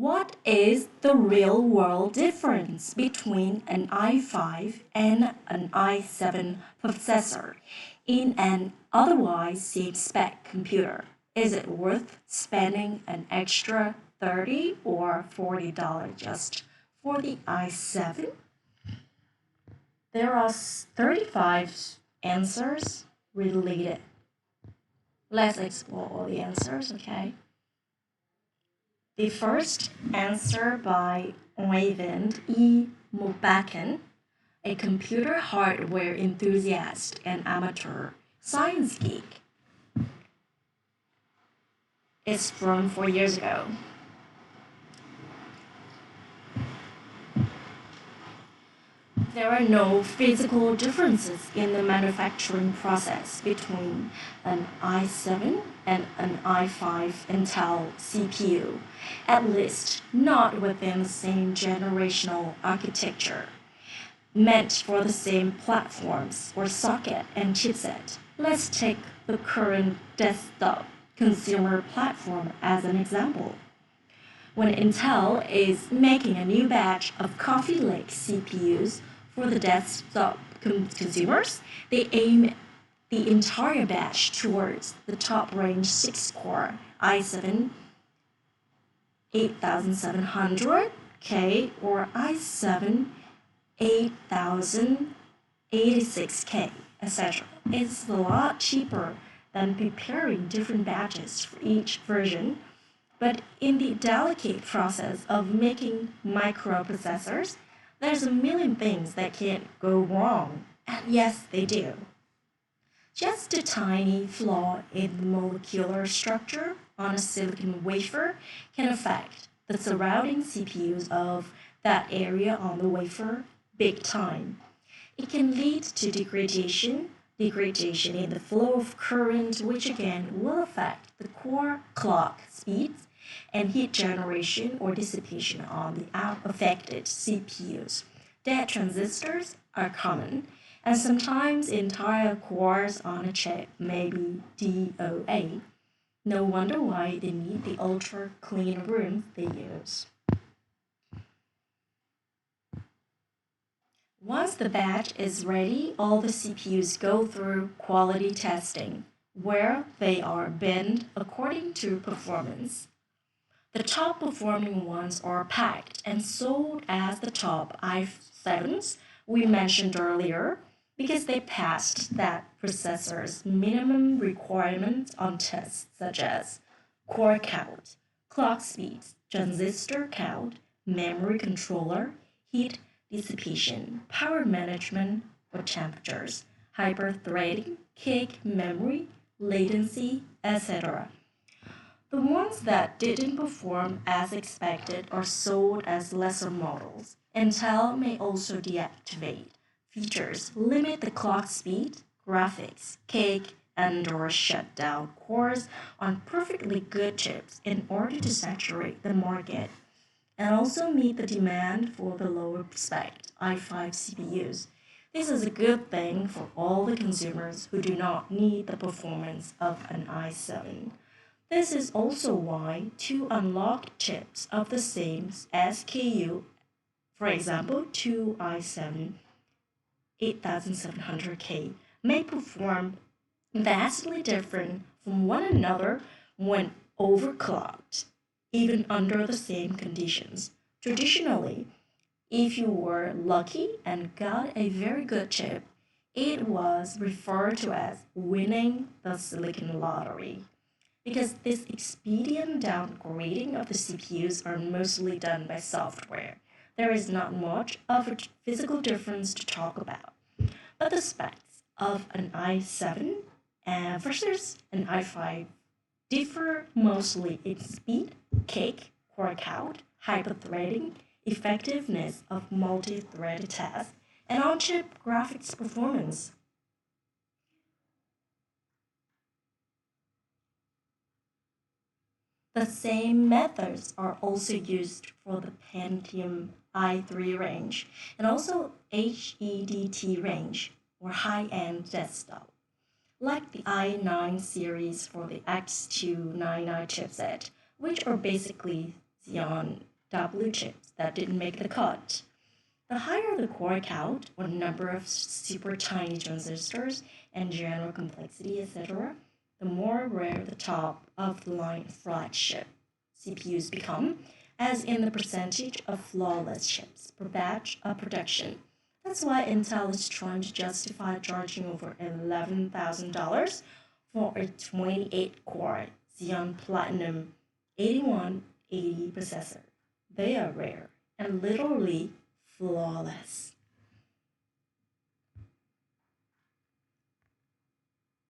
What is the real-world difference between an i5 and an i7 processor in an otherwise same spec computer? Is it worth spending an extra $30 or $40 just for the i7? There are 35 answers related. Let's explore all the answers, okay? The first answer by Oyvind E. Mobakken, a computer hardware enthusiast and amateur science geek. It's from 4 years ago. There are no physical differences in the manufacturing process between an i7 and an i5 Intel CPU, at least not within the same generational architecture. Meant for the same platforms or socket and chipset. Let's take the current desktop consumer platform as an example. When Intel is making a new batch of Coffee Lake CPUs for the desktop consumers, they aim the entire batch towards the top-range 6-core i7 8700K or i7 8086K, etc. It's a lot cheaper than preparing different batches for each version. But in the delicate process of making microprocessors, there's a million things that can go wrong. And yes, they do. Just a tiny flaw in the molecular structure on a silicon wafer can affect the surrounding CPUs of that area on the wafer big time. It can lead to degradation in the flow of current, which again will affect the core clock speeds and heat generation or dissipation on the affected CPUs. Dead transistors are common, and sometimes entire cores on a chip may be DOA. No wonder why they need the ultra clean rooms they use. Once the batch is ready, all the CPUs go through quality testing, where they are binned according to performance. The top performing ones are packed and sold as the top i7s we mentioned earlier because they passed that processor's minimum requirements on tests such as core count, clock speeds, transistor count, memory controller, heat dissipation, power management or temperatures, hyper-threading, cake memory, latency, etc. The ones that didn't perform as expected are sold as lesser models. Intel may also deactivate features, limit the clock speed, graphics, cake, and/or shut down cores on perfectly good chips in order to saturate the market and also meet the demand for the lower spec i5 CPUs. This is a good thing for all the consumers who do not need the performance of an i7. This is also why two unlocked chips of the same SKU, for example, two i7 8700K, may perform vastly different from one another when overclocked, even under the same conditions. Traditionally, if you were lucky and got a very good chip, it was referred to as winning the silicon lottery. Because this expedient downgrading of the CPUs are mostly done by software, there is not much of a physical difference to talk about. But the specs of an i7 versus an i5 differ mostly in speed, cake, core count, hyper-threading, effectiveness of multi-threaded tasks, and on-chip graphics performance. The same methods are also used for the Pentium i3 range and also HEDT range or high-end desktop, like the i9 series for the X299 chipset, which are basically Xeon W chips that didn't make the cut. The higher the core count or number of super tiny transistors and general complexity, etc., the more rare the top of the line flagship CPUs become, as in the percentage of flawless chips per batch of production. That's why Intel is trying to justify charging over $11,000 for a 28 core Xeon Platinum 8180 processor. They are rare and literally flawless.